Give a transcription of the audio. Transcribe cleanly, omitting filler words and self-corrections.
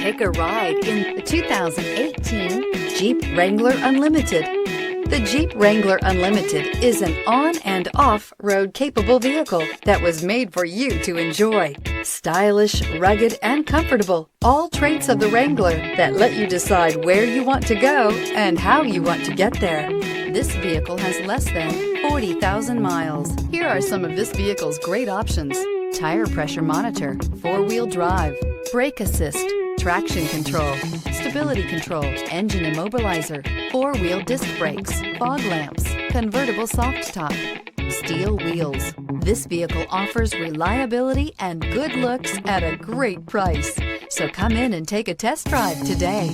Take a ride in the 2018 Jeep Wrangler Unlimited. The Jeep Wrangler Unlimited is an on- and off-road capable vehicle that was made for you to enjoy. Stylish, rugged, and comfortable. All traits of the Wrangler that let you decide where you want to go and how you want to get there. This vehicle has less than 40,000 miles. Here are some of this vehicle's great options: tire pressure monitor, four-wheel drive, brake assist, traction control, stability control, engine immobilizer, four-wheel disc brakes, fog lamps, convertible soft top, steel wheels. This vehicle offers reliability and good looks at a great price. So come in and take a test drive today.